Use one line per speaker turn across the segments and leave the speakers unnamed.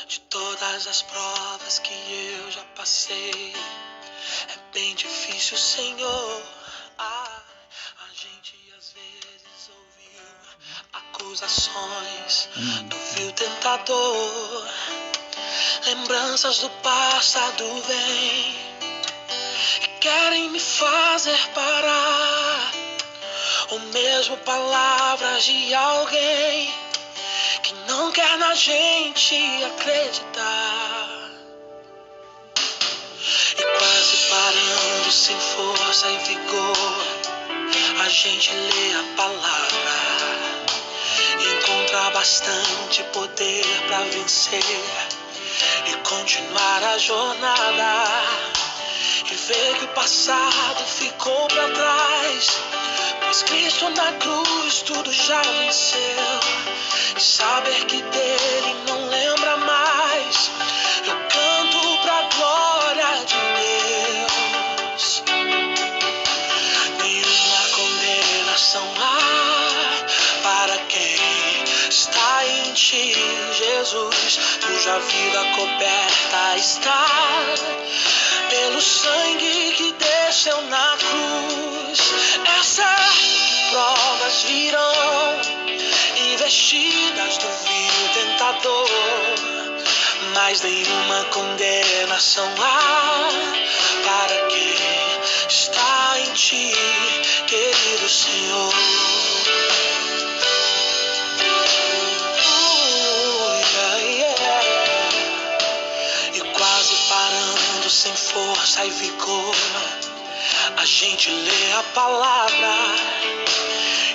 De todas as provas que eu já passei, é bem difícil, Senhor. A gente às vezes ouviu acusações do vil tentador. Lembranças do passado vêm e querem me fazer parar. Ou mesmo palavras de alguém que não quer na gente acreditar. E quase parando, sem força e vigor, a gente lê a palavra e encontra bastante poder pra vencer e continuar a jornada. E ver que o passado ficou pra trás, pois Cristo na cruz tudo já venceu. E saber que dele não lembra mais, eu canto pra glória de Deus. Nenhuma condenação há para quem está em ti, Jesus, cuja vida coberta está pelo sangue que desceu na cruz. É certo que provas virão, investidas do vil tentador, mas nenhuma condenação há para quem está em ti, querido Senhor. E quase parando, sem força e vigor, a gente lê a palavra,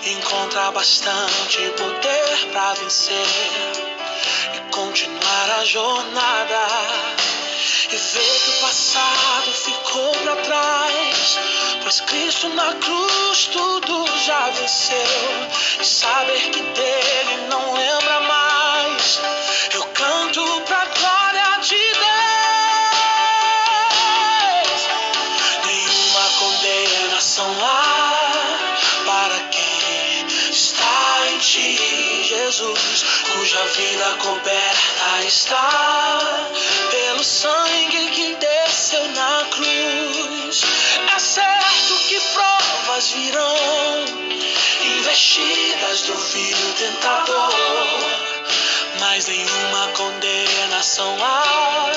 encontra bastante poder pra vencer e continuar a jornada. E ver que o passado ficou pra trás, pois Cristo na cruz tudo já venceu. E saber que dele não lembra mais, eu canto pra glória de Deus. Nenhuma condenação há para quem está em ti, Jesus, cuja vida coberta está pelo sangue que desceu na cruz. É certo que provas virão, investidas do vil tentador, mas nenhuma condenação há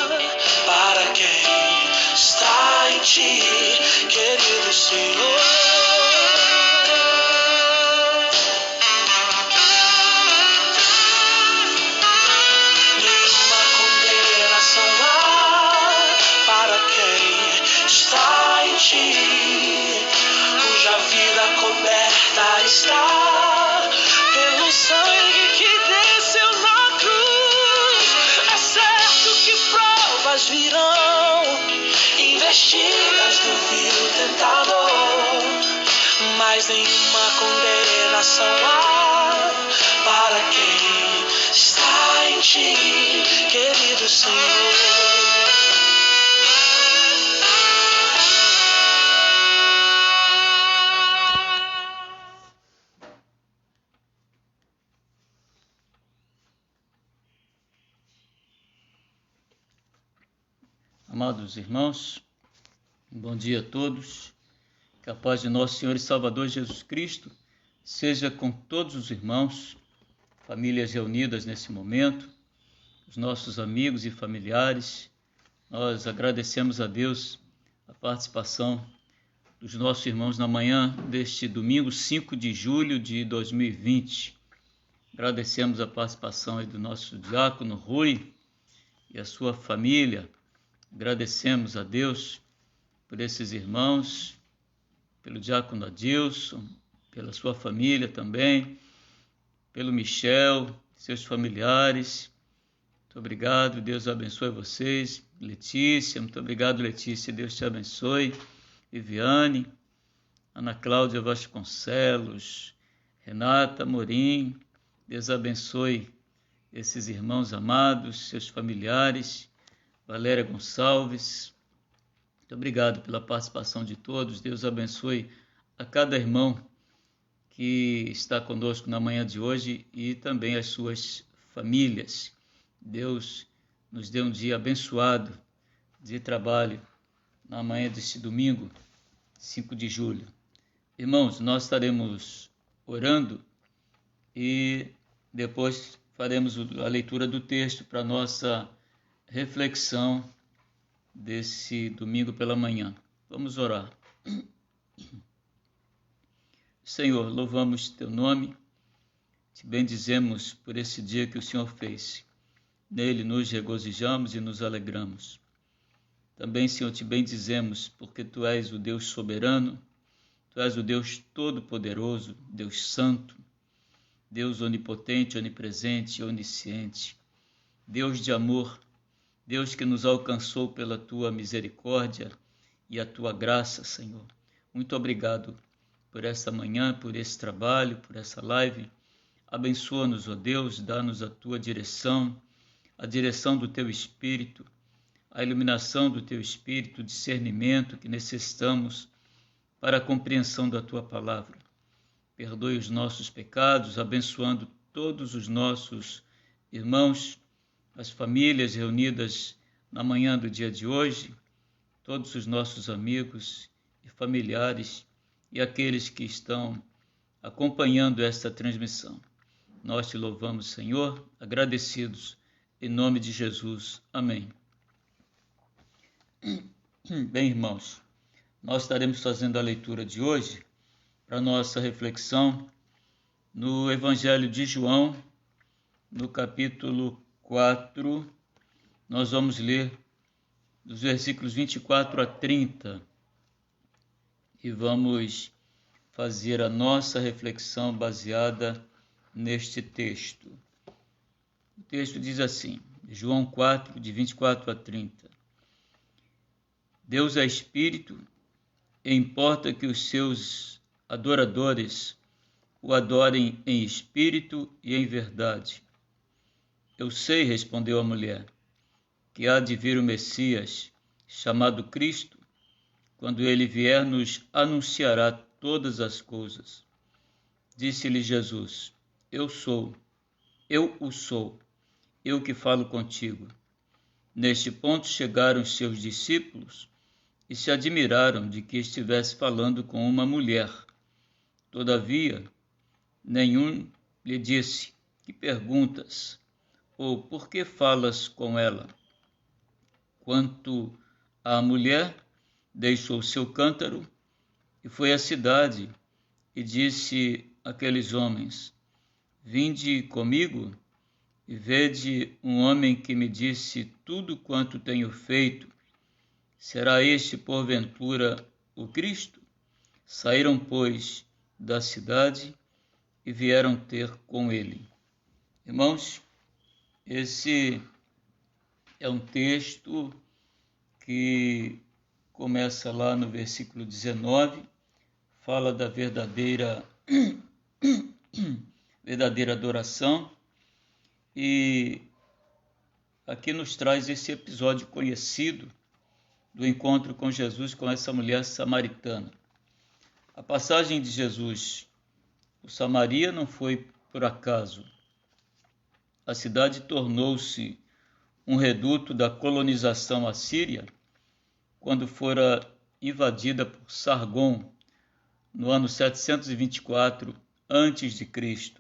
para quem está em ti, querido Senhor. Cuja vida coberta está pelo sangue que desceu na cruz. É certo que provas virão, investidas do vil tentador, mas nenhuma condenação há para quem está em ti, querido Senhor.
Amados irmãos, bom dia a todos. Que a paz de nosso Senhor e Salvador Jesus Cristo seja com todos os irmãos, famílias reunidas nesse momento, os nossos amigos e familiares. Nós agradecemos a Deus a participação dos nossos irmãos na manhã deste domingo 5 de julho de 2020. Agradecemos a participação aí do nosso diácono Rui e a sua família. Agradecemos a Deus por esses irmãos, pelo diácono Adilson, pela sua família também, pelo Michel, seus familiares. Muito obrigado, Deus abençoe vocês. Letícia, muito obrigado, Letícia, Deus te abençoe. Viviane, Ana Cláudia Vasconcelos, Renata Morim, Deus abençoe esses irmãos amados, seus familiares. Valéria Gonçalves, muito obrigado pela participação de todos. Deus abençoe a cada irmão que está conosco na manhã de hoje e também as suas famílias. Deus nos dê um dia abençoado de trabalho na manhã deste domingo, 5 de julho. Irmãos, nós estaremos orando e depois faremos a leitura do texto para nossa reflexão desse domingo pela manhã. Vamos orar. Senhor, louvamos teu nome, te bendizemos por esse dia que o Senhor fez. Nele nos regozijamos e nos alegramos. Também, Senhor, te bendizemos porque tu és o Deus soberano, tu és o Deus todo-poderoso, Deus santo, Deus onipotente, onipresente, onisciente, Deus de amor, Deus que nos alcançou pela tua misericórdia e a tua graça, Senhor. Muito obrigado por esta manhã, por esse trabalho, por essa live. Abençoa-nos, ó Deus, dá-nos a tua direção, a direção do teu Espírito, a iluminação do teu Espírito, o discernimento que necessitamos para a compreensão da tua palavra. Perdoe os nossos pecados, abençoando todos os nossos irmãos, as famílias reunidas na manhã do dia de hoje, todos os nossos amigos e familiares e aqueles que estão acompanhando esta transmissão. Nós te louvamos, Senhor, agradecidos, em nome de Jesus. Amém. Bem, irmãos, nós estaremos fazendo a leitura de hoje para nossa reflexão no Evangelho de João, no capítulo 4. Nós vamos ler dos versículos 24 a 30 e vamos fazer a nossa reflexão baseada neste texto. O texto diz assim, João 4, de 24 a 30. Deus é Espírito e importa que os seus adoradores o adorem em espírito e em verdade. Eu sei, respondeu a mulher, que há de vir o Messias, chamado Cristo. Quando ele vier, nos anunciará todas as coisas. Disse-lhe Jesus, eu o sou, eu que falo contigo. Neste ponto chegaram os seus discípulos e se admiraram de que estivesse falando com uma mulher. Todavia, nenhum lhe disse, que perguntas? Ou por que falas com ela? Quanto à mulher, deixou seu cântaro e foi à cidade e disse àqueles homens, vinde comigo e vede um homem que me disse tudo quanto tenho feito. Será este, porventura, o Cristo? Saíram, pois, da cidade e vieram ter com ele. Irmãos, esse é um texto que começa lá no versículo 19, fala da verdadeira adoração e aqui nos traz esse episódio conhecido do encontro com Jesus com essa mulher samaritana. A passagem de Jesus por Samaria não foi por acaso. A cidade tornou-se um reduto da colonização assíria quando fora invadida por Sargón no ano 724 a.C.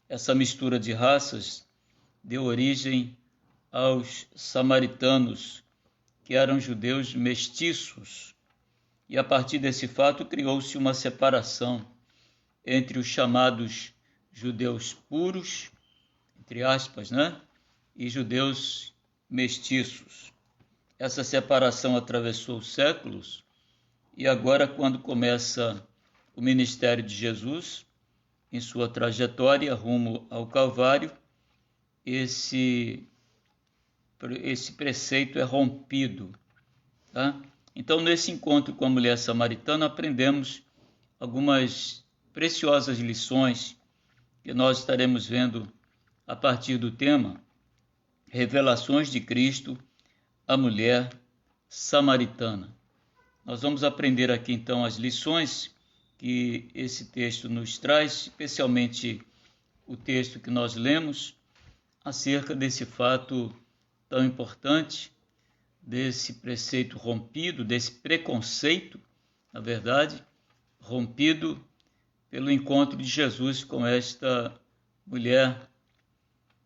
Essa mistura de raças deu origem aos samaritanos, que eram judeus mestiços, e a partir desse fato criou-se uma separação entre os chamados judeus puros, entre aspas, e judeus mestiços. Essa separação atravessou séculos e agora, quando começa o ministério de Jesus, em sua trajetória rumo ao Calvário, esse preceito é rompido. Tá? Então, nesse encontro com a mulher samaritana, aprendemos algumas preciosas lições que nós estaremos vendo a partir do tema Revelações de Cristo à mulher samaritana. Nós vamos aprender aqui, então, as lições que esse texto nos traz, especialmente o texto que nós lemos, acerca desse fato tão importante desse preceito rompido, desse preconceito, na verdade, rompido pelo encontro de Jesus com esta mulher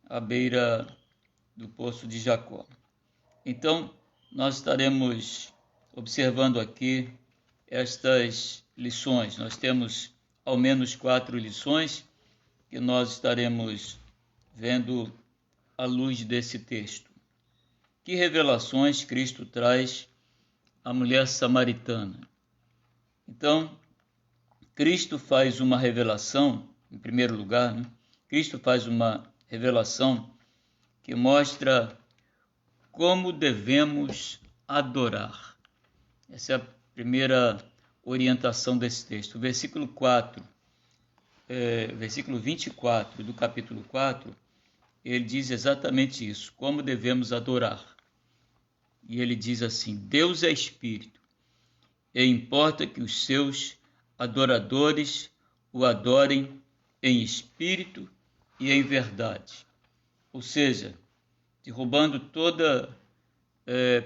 à beira do poço de Jacó. Então, nós estaremos observando aqui estas lições. Nós temos ao menos 4 lições que nós estaremos vendo à luz desse texto. Que revelações Cristo traz à mulher samaritana? Então, Cristo faz uma revelação, em primeiro lugar, né? Cristo faz uma revelação que mostra como devemos adorar. Essa é a primeira orientação desse texto. O versículo 24 do capítulo 4, ele diz exatamente isso, como devemos adorar. E ele diz assim: Deus é Espírito, e importa que os seus adoradores o adorem em espírito e em verdade. Ou seja, derrubando toda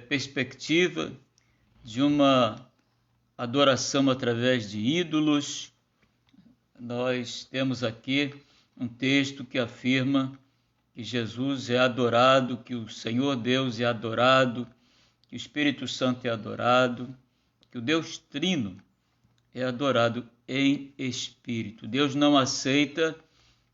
perspectiva de uma adoração através de ídolos, nós temos aqui um texto que afirma que Jesus é adorado, que o Senhor Deus é adorado, que o Espírito Santo é adorado, que o Deus Trino é adorado em espírito. Deus não aceita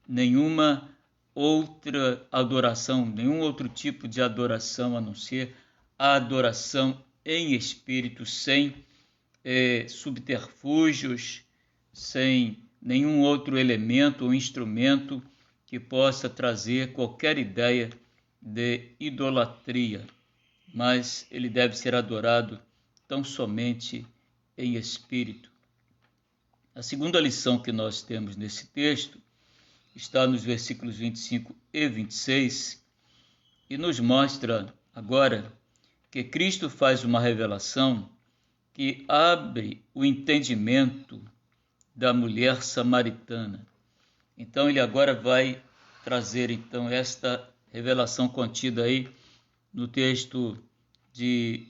nenhuma outra adoração, nenhum outro tipo de adoração a não ser a adoração em espírito, sem subterfúgios, sem nenhum outro elemento ou instrumento que possa trazer qualquer ideia de idolatria, mas ele deve ser adorado tão somente em espírito. A segunda lição que nós temos nesse texto está nos versículos 25 e 26 e nos mostra agora que Cristo faz uma revelação que abre o entendimento da mulher samaritana. Então ele agora vai trazer então esta revelação contida aí no texto de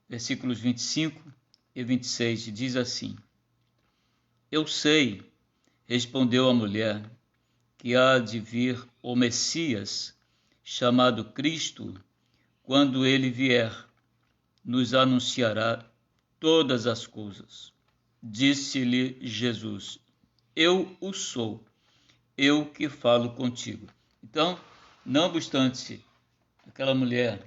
versículos 25 e 26, e diz assim: Eu sei, respondeu a mulher, que há de vir o Messias, chamado Cristo. Quando ele vier, nos anunciará todas as coisas. Disse-lhe Jesus: Eu o sou, eu que falo contigo. Então, não obstante aquela mulher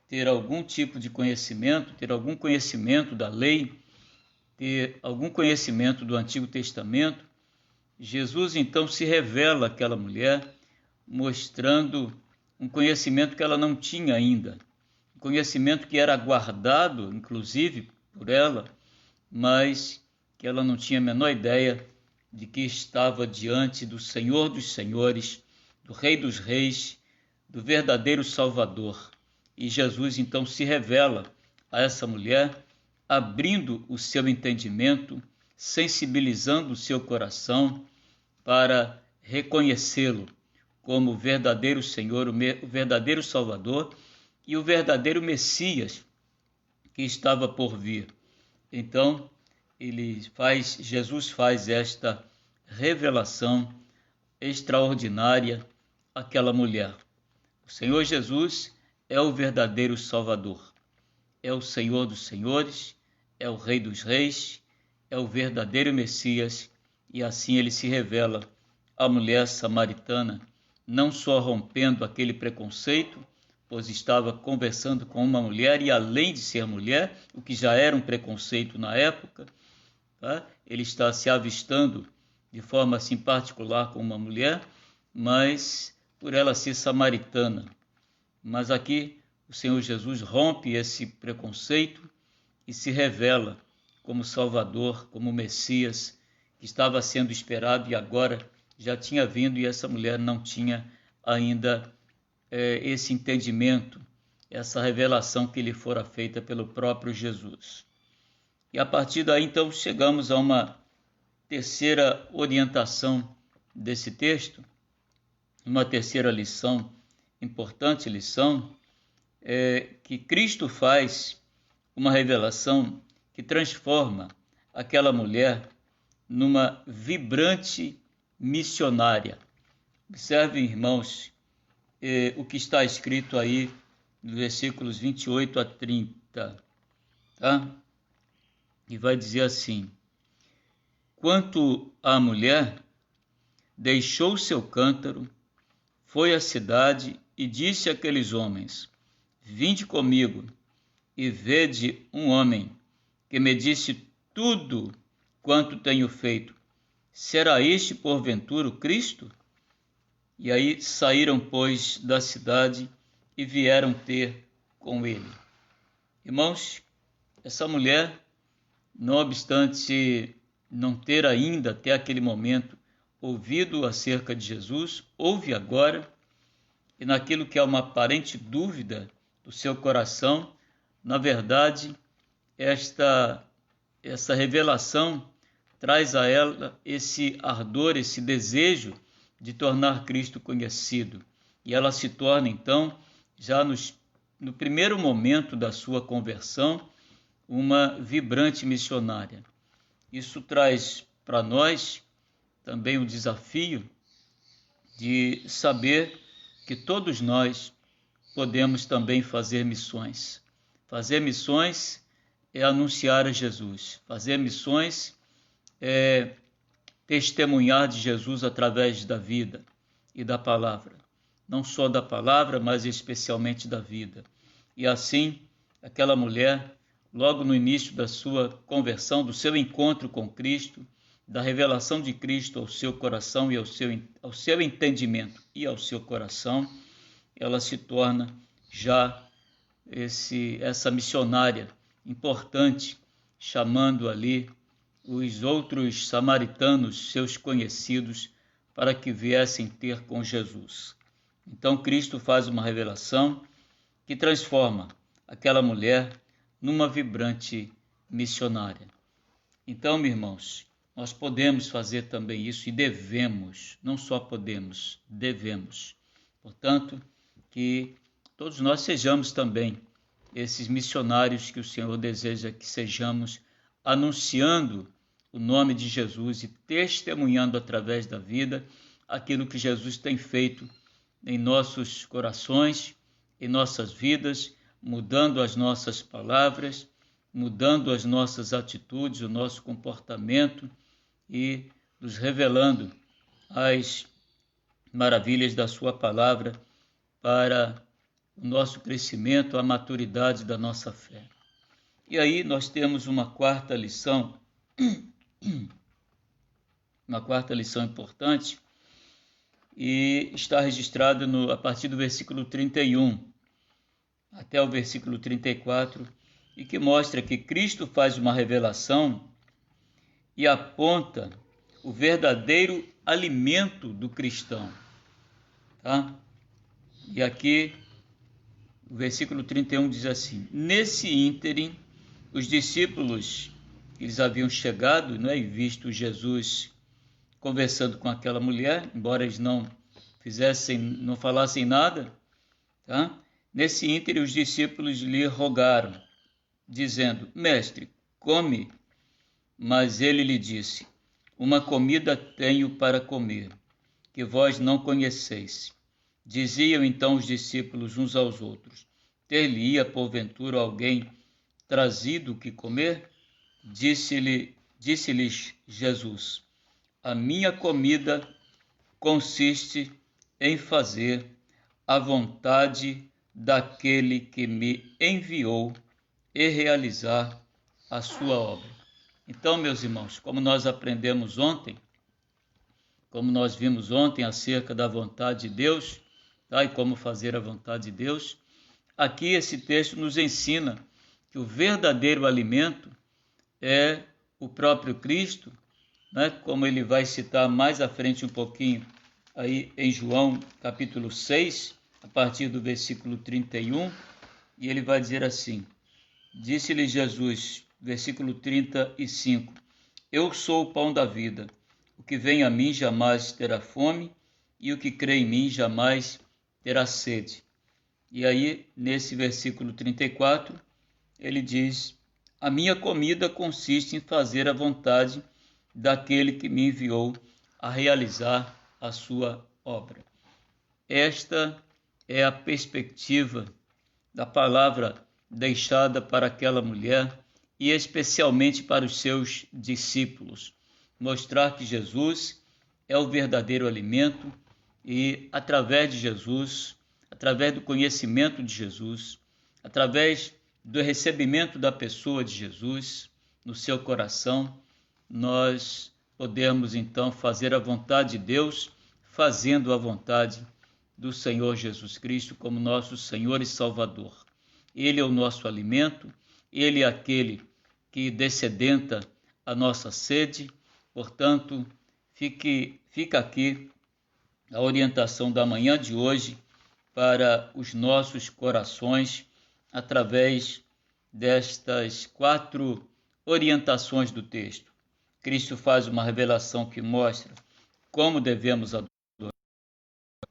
ter algum tipo de conhecimento, ter algum conhecimento da lei, ter algum conhecimento do Antigo Testamento, Jesus então se revela àquela mulher, mostrando um conhecimento que ela não tinha ainda, um conhecimento que era guardado, inclusive, por ela, mas que ela não tinha a menor ideia de que estava diante do Senhor dos Senhores, do Rei dos Reis, do verdadeiro Salvador. E Jesus então se revela a essa mulher, abrindo o seu entendimento, sensibilizando o seu coração para reconhecê-lo como o verdadeiro Senhor, o verdadeiro Salvador e o verdadeiro Messias que estava por vir. Então, Jesus faz esta revelação extraordinária àquela mulher. O Senhor Jesus é o verdadeiro Salvador, é o Senhor dos Senhores, é o Rei dos Reis, é o verdadeiro Messias, e assim ele se revela à mulher samaritana, não só rompendo aquele preconceito, pois estava conversando com uma mulher, e além de ser mulher, o que já era um preconceito na época, tá? Ele está se avistando de forma assim particular com uma mulher, mas por ela ser samaritana. Mas aqui o Senhor Jesus rompe esse preconceito e se revela como Salvador, como Messias, que estava sendo esperado e agora já tinha vindo, e essa mulher não tinha ainda esse entendimento, essa revelação que lhe fora feita pelo próprio Jesus. E a partir daí, então, chegamos a uma terceira orientação desse texto, uma terceira lição, importante lição, que Cristo faz uma revelação que transforma aquela mulher numa vibrante missionária. Observem, irmãos, o que está escrito aí nos versículos 28 a 30, tá? E vai dizer assim: quanto à mulher, deixou seu cântaro, foi à cidade e disse àqueles homens: vinde comigo e vede um homem que me disse tudo quanto tenho feito. Será este porventura o Cristo? E aí saíram, pois, da cidade e vieram ter com ele. Irmãos, essa mulher, não obstante não ter ainda até aquele momento ouvido acerca de Jesus, ouve agora, e naquilo que é uma aparente dúvida do seu coração, na verdade, essa revelação traz a ela esse ardor, esse desejo de tornar Cristo conhecido. E ela se torna, então, já no primeiro momento da sua conversão, uma vibrante missionária. Isso traz para nós também o desafio de saber que todos nós podemos também fazer missões. Fazer missões é anunciar a Jesus. Fazer missões é testemunhar de Jesus através da vida e da palavra. Não só da palavra, mas especialmente da vida. E assim, aquela mulher, logo no início da sua conversão, do seu encontro com Cristo, da revelação de Cristo ao seu coração e ao seu entendimento e ao seu coração, ela se torna já essa missionária importante, chamando ali os outros samaritanos, seus conhecidos, para que viessem ter com Jesus. Então Cristo faz uma revelação que transforma aquela mulher numa vibrante missionária. Então, meus irmãos, nós podemos fazer também isso e devemos, não só podemos, devemos. Portanto, que todos nós sejamos também esses missionários que o Senhor deseja que sejamos, anunciando o nome de Jesus e testemunhando através da vida aquilo que Jesus tem feito em nossos corações, em nossas vidas, mudando as nossas palavras, mudando as nossas atitudes, o nosso comportamento e nos revelando as maravilhas da sua palavra para o nosso crescimento, a maturidade da nossa fé. E aí nós temos uma quarta lição importante, e está registrada a partir do versículo 31 até o versículo 34, e que mostra que Cristo faz uma revelação e aponta o verdadeiro alimento do cristão. Tá? E aqui o versículo 31 diz assim: nesse ínterim, os discípulos, eles haviam chegado, né, e visto Jesus conversando com aquela mulher, embora eles não falassem nada, tá? Nesse ínterim, os discípulos lhe rogaram, dizendo: mestre, come. Mas ele lhe disse: uma comida tenho para comer, que vós não conheceis. Diziam então os discípulos uns aos outros: ter-lhe-ia porventura alguém trazido o que comer? Disse-lhes Jesus: a minha comida consiste em fazer a vontade daquele que me enviou e realizar a sua obra. Então, meus irmãos, como nós aprendemos ontem, como nós vimos ontem acerca da vontade de Deus, tá? E como fazer a vontade de Deus, aqui esse texto nos ensina que o verdadeiro alimento é o próprio Cristo, né? Como ele vai citar mais à frente um pouquinho aí em João capítulo 6, a partir do versículo 31, e ele vai dizer assim: disse-lhe Jesus, versículo 35, eu sou o pão da vida, o que vem a mim jamais terá fome, e o que crê em mim jamais terá sede. E aí, nesse versículo 34, ele diz: a minha comida consiste em fazer a vontade daquele que me enviou a realizar a sua obra. Esta é a perspectiva da palavra deixada para aquela mulher e especialmente para os seus discípulos. Mostrar que Jesus é o verdadeiro alimento e, através de Jesus, através do conhecimento de Jesus, através do recebimento da pessoa de Jesus no seu coração, nós podemos então fazer a vontade de Deus, fazendo a vontade do Senhor Jesus Cristo como nosso Senhor e Salvador. Ele é o nosso alimento, ele é aquele que dessedenta a nossa sede. Portanto, fica aqui a orientação da manhã de hoje para os nossos corações, através destas 4 orientações do texto. Cristo faz uma revelação que mostra como devemos adorar.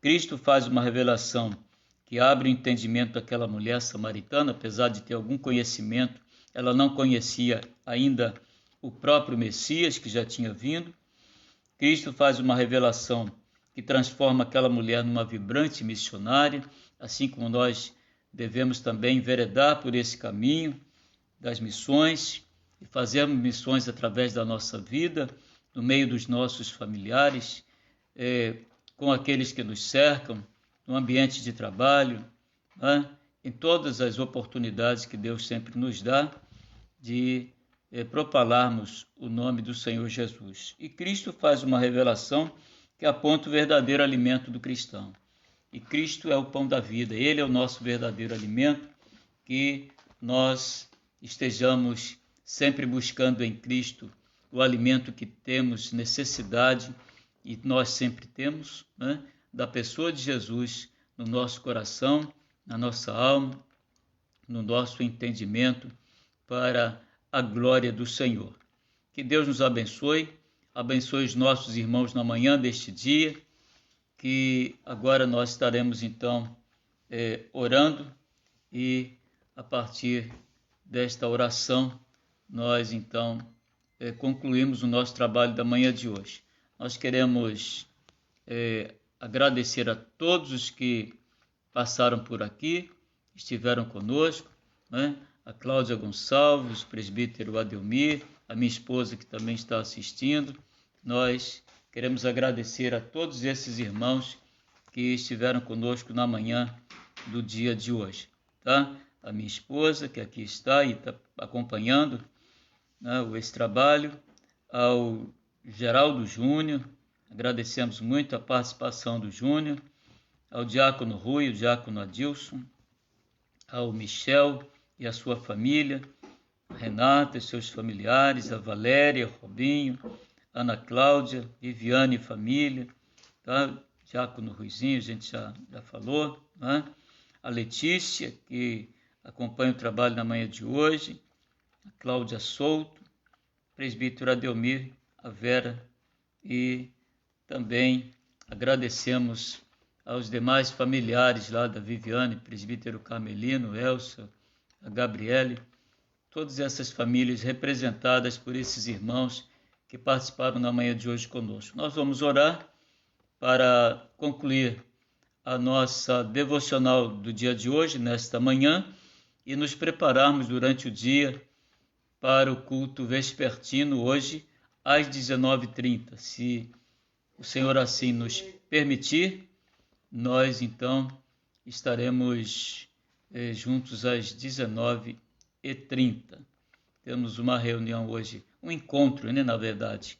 Cristo faz uma revelação que abre o entendimento daquela mulher samaritana, apesar de ter algum conhecimento, ela não conhecia ainda o próprio Messias que já tinha vindo. Cristo faz uma revelação que transforma aquela mulher numa vibrante missionária, assim como nós devemos também enveredar por esse caminho das missões e fazermos missões através da nossa vida, no meio dos nossos familiares, com aqueles que nos cercam, no ambiente de trabalho, em todas as oportunidades que Deus sempre nos dá de propalarmos o nome do Senhor Jesus. E Cristo faz uma revelação que aponta o verdadeiro alimento do cristão. E Cristo é o pão da vida, Ele é o nosso verdadeiro alimento, que nós estejamos sempre buscando em Cristo o alimento que temos necessidade, e nós sempre temos, da pessoa de Jesus no nosso coração, na nossa alma, no nosso entendimento, para a glória do Senhor. Que Deus nos abençoe os nossos irmãos na manhã deste dia, que agora nós estaremos então orando, e a partir desta oração nós então concluímos o nosso trabalho da manhã de hoje. Nós queremos agradecer a todos os que passaram por aqui, estiveram conosco, a Cláudia Gonçalves, o presbítero Adelmir, a minha esposa que também está assistindo. Nós queremos agradecer a todos esses irmãos que estiveram conosco na manhã do dia de hoje. Tá? A minha esposa, que aqui está e está acompanhando esse trabalho, ao Geraldo Júnior, agradecemos muito a participação do Júnior, ao diácono Rui, o diácono Adilson, ao Michel e a sua família, a Renata e seus familiares, a Valéria, Robinho, Ana Cláudia, Viviane e família, tá? Diácono Ruizinho, a gente já falou, a Letícia, que acompanha o trabalho na manhã de hoje, a Cláudia Souto, presbítero Adelmir, a Vera, e também agradecemos aos demais familiares lá da Viviane, presbítero Carmelino, Elsa, a Gabriele, todas essas famílias representadas por esses irmãos que participaram na manhã de hoje conosco. Nós vamos orar para concluir a nossa devocional do dia de hoje, nesta manhã, e nos prepararmos durante o dia para o culto vespertino, hoje, às 19h30. Se o Senhor assim nos permitir, nós então estaremos juntos às 19h30. Temos uma reunião hoje, um encontro, na verdade,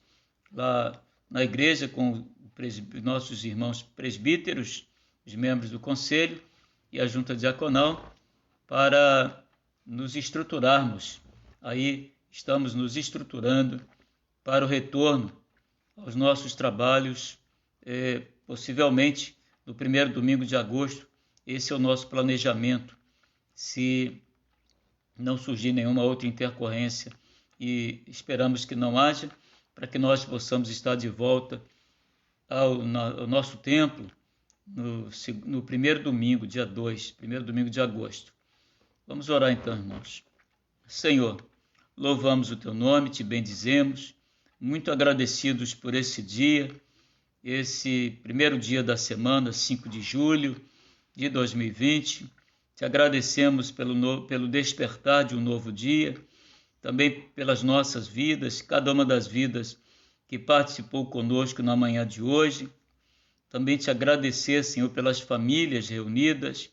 lá na igreja com nossos irmãos presbíteros, os membros do conselho e a junta diaconal, para nos estruturarmos. Aí estamos nos estruturando para o retorno aos nossos trabalhos, possivelmente no primeiro domingo de agosto. Esse é o nosso planejamento, se não surgir nenhuma outra intercorrência, e esperamos que não haja, para que nós possamos estar de volta ao nosso templo, no primeiro domingo, dia 2, primeiro domingo de agosto. Vamos orar então, irmãos. Senhor, louvamos o teu nome, te bendizemos, muito agradecidos por esse dia, esse primeiro dia da semana, 5 de julho de 2020. Te agradecemos pelo despertar de um novo dia, também pelas nossas vidas, cada uma das vidas que participou conosco na manhã de hoje. Também te agradecer, Senhor, pelas famílias reunidas,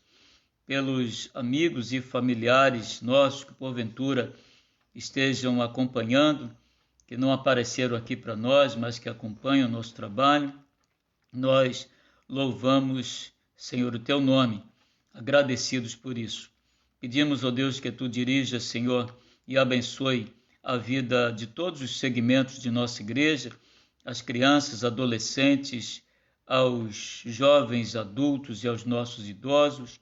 pelos amigos e familiares nossos que porventura estejam acompanhando, que não apareceram aqui para nós, mas que acompanham o nosso trabalho. Nós louvamos, Senhor, o teu nome, agradecidos por isso. Pedimos, ó Deus, que tu dirijas, Senhor, e abençoe a vida de todos os segmentos de nossa igreja, as crianças, adolescentes, aos jovens, adultos e aos nossos idosos,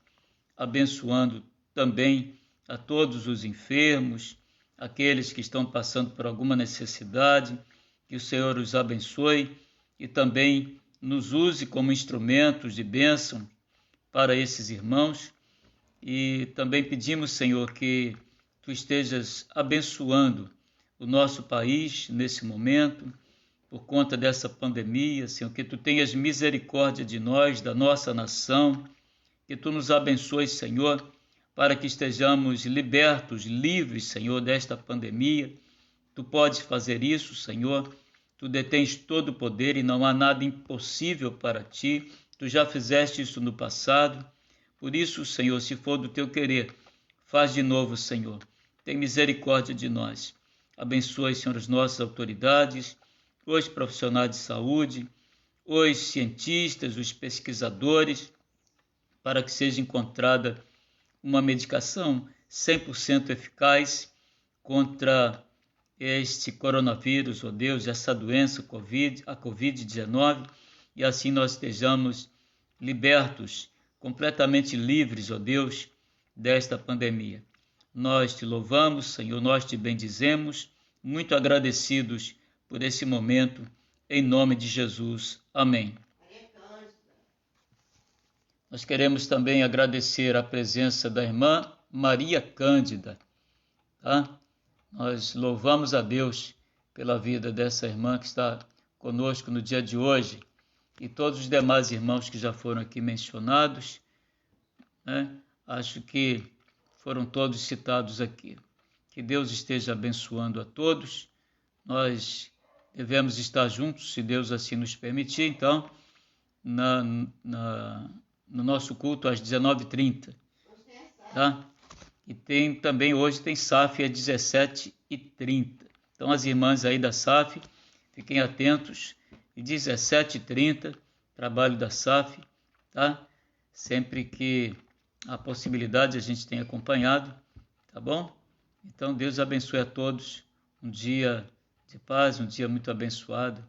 abençoando também a todos os enfermos, aqueles que estão passando por alguma necessidade, que o Senhor os abençoe e também nos use como instrumentos de bênção para esses irmãos. E também pedimos, Senhor, que tu estejas abençoando o nosso país nesse momento, por conta dessa pandemia, Senhor, que tu tenhas misericórdia de nós, da nossa nação, que tu nos abençoes, Senhor, para que estejamos libertos, livres, Senhor, desta pandemia. Tu podes fazer isso, Senhor, tu detens todo o poder e não há nada impossível para ti, tu já fizeste isso no passado. Por isso, Senhor, se for do teu querer, faz de novo, Senhor. Tem misericórdia de nós. Abençoe, Senhor, as nossas autoridades, os profissionais de saúde, os cientistas, os pesquisadores, para que seja encontrada uma medicação 100% eficaz contra este coronavírus, ó Deus, essa doença, a Covid-19, e assim nós estejamos libertos, completamente livres, ó Deus, desta pandemia. Nós te louvamos, Senhor, nós te bendizemos, muito agradecidos por esse momento, em nome de Jesus. Amém. Nós queremos também agradecer a presença da irmã Maria Cândida, tá? Nós louvamos a Deus pela vida dessa irmã que está conosco no dia de hoje e todos os demais irmãos que já foram aqui mencionados, né? Acho que foram todos citados aqui. Que Deus esteja abençoando a todos. Nós devemos estar juntos, se Deus assim nos permitir, então, no nosso culto às 19h30. Tá? E também hoje tem SAF às 17h30. Então, as irmãs aí da SAF, fiquem atentos. E 17h30, trabalho da SAF, tá? Sempre que a possibilidade a gente tem acompanhado, tá bom? Então, Deus abençoe a todos. Um dia de paz, um dia muito abençoado.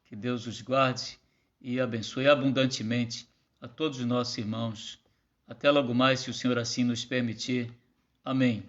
Que Deus os guarde e abençoe abundantemente a todos os nossos irmãos. Até logo mais, se o Senhor assim nos permitir. Amém.